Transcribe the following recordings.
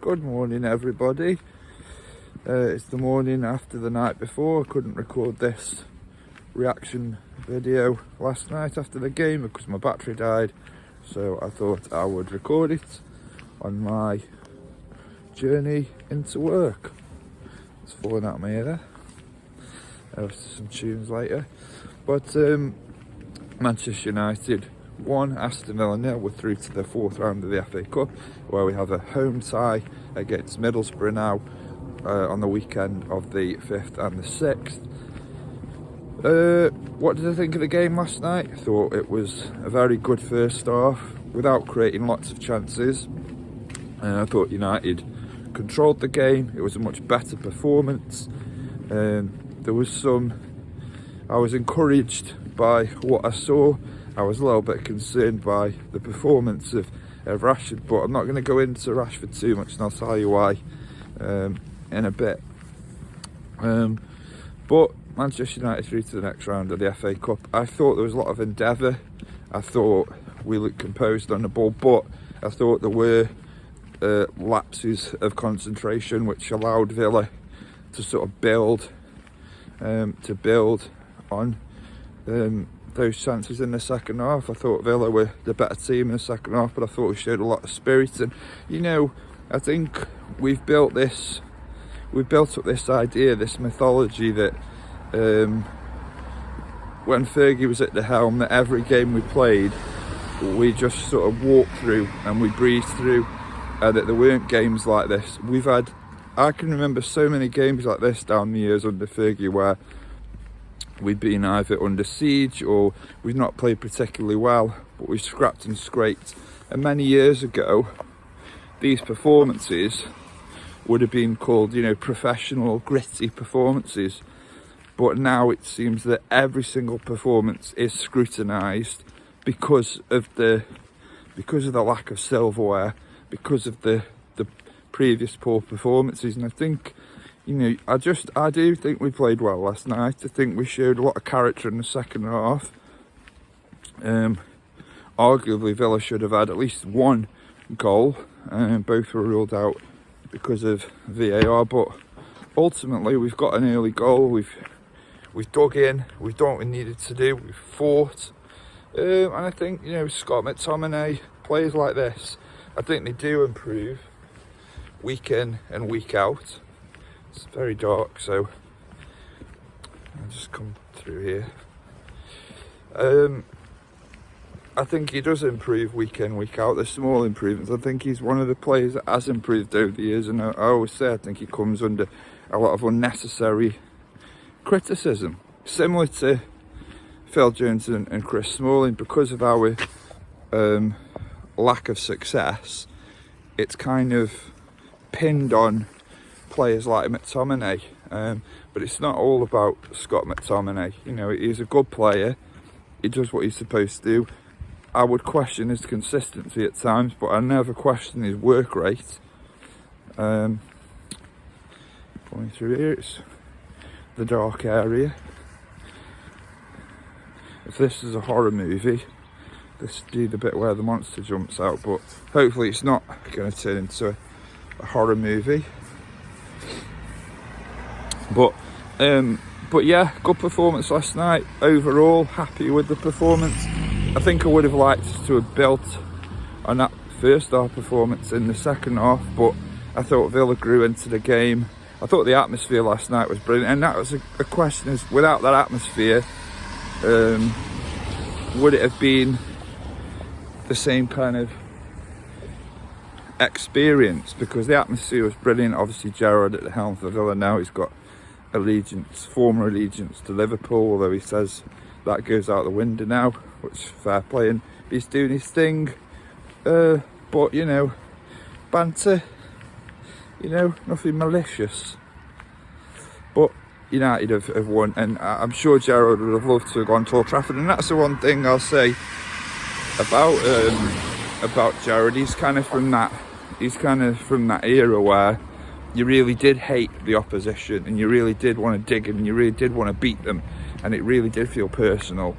Good morning, everybody. It's the morning after the night before. I couldn't record this reaction video last night after the game because my battery died, so I thought I would record it on my journey into work. It's falling out of my ear there. Some tunes later. But Manchester United won, Aston Villa 0. We're through to the fourth round of the FA Cup, where we have a home tie against Middlesbrough now on the weekend of the 5th and the 6th. What did I think of the game last night? I thought it was a very good first half without creating lots of chances. I thought United controlled the game. It was a much better performance. I was encouraged by what I saw. I was a little bit concerned by the performance of Rashford, but I'm not going to go into Rashford too much, and I'll tell you why in a bit. But Manchester United through to the next round of the FA Cup. I thought there was a lot of endeavour. I thought we looked composed on the ball, but I thought there were lapses of concentration which allowed Villa to sort of build on those chances in the second half. I thought Villa were the better team in the second half, but I thought we showed a lot of spirit. And I think we've built up this idea, this mythology that when Fergie was at the helm, that every game we played, we just sort of walked through and we breezed through, and that there weren't games like this. I can remember so many games like this down the years under Fergie where we've been either under siege or we've not played particularly well, but we've scrapped and scraped. And many years ago, these performances would have been called, professional, gritty performances. But now it seems that every single performance is scrutinised because of the lack of silverware, because of the previous poor performances. And I think, I do think we played well last night. I think we showed a lot of character in the second half. Arguably, Villa should have had at least one goal. Both were ruled out because of VAR. But ultimately, we've got an early goal. We've dug in. We've done what we needed to do. We've fought. And I think, Scott McTominay, players like this, I think they do improve week in and week out. It's very dark, so I'll just come through here. I think he does improve week in, week out. There's small improvements. I think he's one of the players that has improved over the years, and I always say I think he comes under a lot of unnecessary criticism, similar to Phil Jones and Chris Smalling. Because of our lack of success, it's kind of pinned on players like McTominay, but it's not all about Scott McTominay. He's a good player. He does what he's supposed to do. I would question his consistency at times, but I never question his work rate. Going through here, it's the dark area. If this is a horror movie, this would be the bit where the monster jumps out, but hopefully it's not going to turn into a horror movie. But yeah, good performance last night. Overall, happy with the performance. I think I would have liked to have built on that first half performance in the second half, but I thought Villa grew into the game. I thought the atmosphere last night was brilliant, and that was a question: is without that atmosphere, would it have been the same kind of experience? Because the atmosphere was brilliant. Obviously, Gerrard at the helm for Villa now. He's got former allegiance to Liverpool, although he says that goes out the window now, which is fair play, and he's doing his thing. But banter, nothing malicious. But United have won, and I'm sure Gerrard would have loved to have gone to Old Trafford. And that's the one thing I'll say about Gerrard. He's kind of from that era where you really did hate the opposition, and you really did want to dig them, and you really did want to beat them, and it really did feel personal.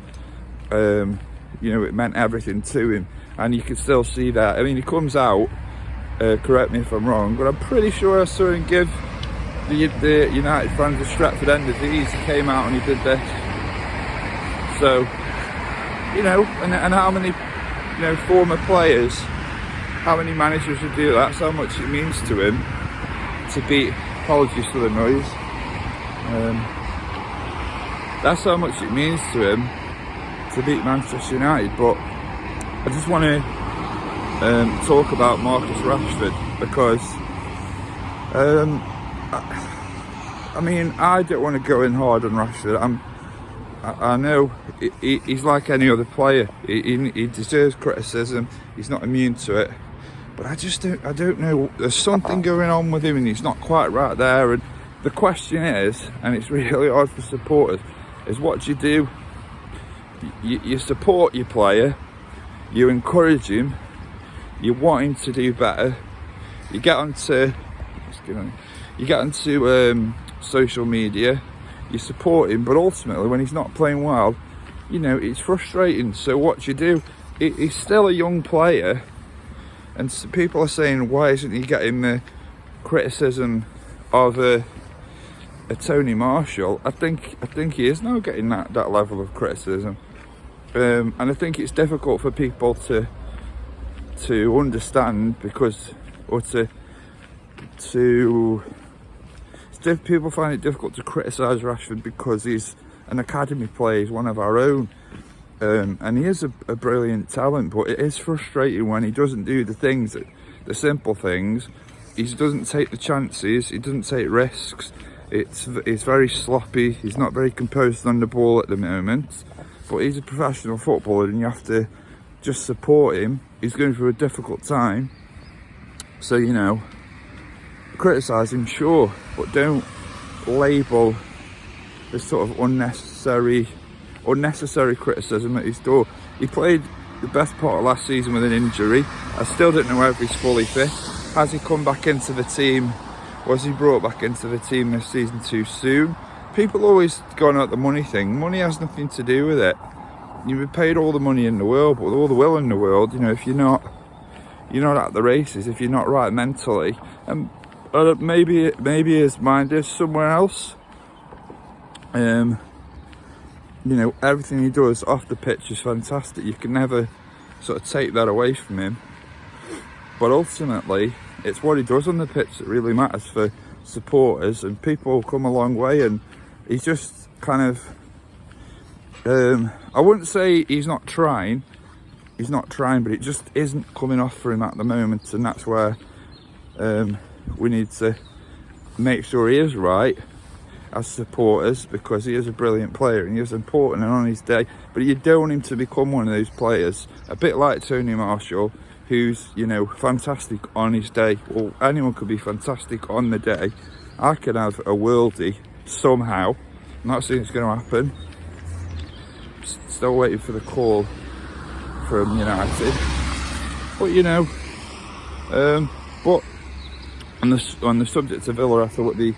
It meant everything to him, and you can still see that. I mean, he comes out correct me if I'm wrong, but I'm pretty sure I saw him give the United fans a Stretford end disease. He came out and he did this. So, you know, and how many, you know, former players, how many managers would do that? That's how much it means to him to beat, apologies for the noise, that's how much it means to him to beat Manchester United. But I just want to talk about Marcus Rashford, because I mean, I don't want to go in hard on Rashford. I know he's like any other player. He deserves criticism. He's not immune to it. But I don't know. There's something going on with him, and he's not quite right there. And the question is, and it's really hard for supporters, is what do you do? You support your player, you encourage him, you want him to do better. You get onto social media, you support him, but ultimately when he's not playing well, you know, it's frustrating. So what do you do? He's still a young player, and so people are saying, why isn't he getting the criticism of a Tony Marshall? I think he is now getting that level of criticism, and I think it's difficult for people to understand, because people find it difficult to criticise Rashford because he's an academy player, he's one of our own, and he is a brilliant talent. But it is frustrating when he doesn't do the simple things. He doesn't take the chances, he doesn't take risks. It's very sloppy. He's not very composed on the ball at the moment, but he's a professional footballer and you have to just support him. He's going through a difficult time, so, you know, criticise him, sure, but don't label this sort of unnecessary criticism at his door. He played the best part of last season with an injury. I still don't know if he's fully fit. Has he come back into the team? Was he brought back into the team this season too soon? People always go on at the money thing. Money has nothing to do with it. You've been paid all the money in the world, but with all the will in the world, you know, if you're not at the races, if you're not right mentally, and maybe his mind is somewhere else. You know, everything he does off the pitch is fantastic. You can never sort of take that away from him. But ultimately, it's what he does on the pitch that really matters for supporters, and people come a long way, and he's just kind of, I wouldn't say he's not trying, but it just isn't coming off for him at the moment, and that's where we need to make sure he is right as supporters, because he is a brilliant player and he is important and on his day. But you don't want him to become one of those players, a bit like Tony Marshall, who's, you know, fantastic on his day. Well, anyone could be fantastic on the day. I could have a worldie somehow. I'm not saying it's going to happen. Still waiting for the call from United. But, you know, but on the subject of Villa, I thought they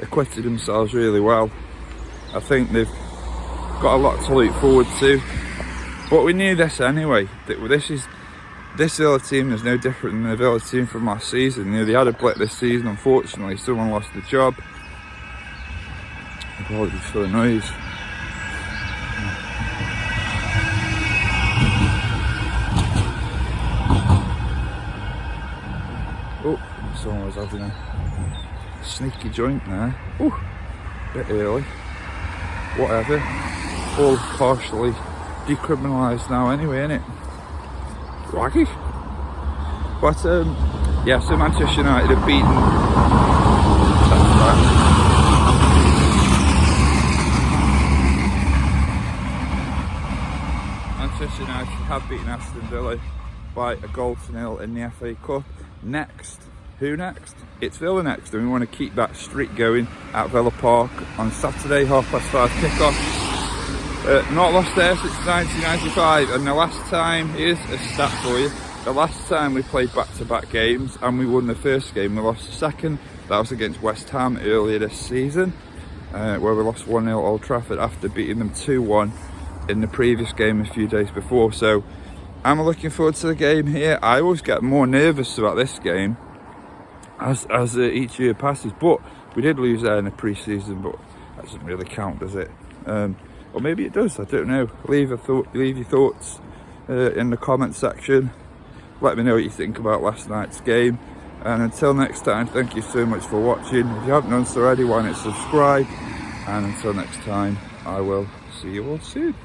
acquitted themselves really well. I think they've got a lot to look forward to. But we knew this anyway. This Villa team is no different than the Villa team from last season. You know, they had a blip this season, unfortunately. Someone lost the job. Apologies for the noise. Oh, someone was having a sneaky joint there. Ooh, bit early. Whatever. All partially decriminalised now anyway, innit? Raggy. But yeah, so Manchester United have beaten. Manchester United have beaten Aston Villa by a goal to nil in the FA Cup. Next, who next? It's Villa next, and we want to keep that streak going at Villa Park on Saturday, 5:30 kickoff. Not lost there since 1995, and the last time, here's a stat for you, the last time we played back-to-back games and we won the first game, we lost the second. That was against West Ham earlier this season, where we lost 1-0 at Old Trafford after beating them 2-1 in the previous game a few days before. So I'm looking forward to the game here. I always get more nervous about this game as each year passes, but we did lose there in the pre-season, but that doesn't really count, does it? Or maybe it does, I don't know. Leave your thoughts in the comment section. Let me know what you think about last night's game, and until next time, thank you so much for watching. If you haven't done so already, why not subscribe? And until next time, I will see you all soon.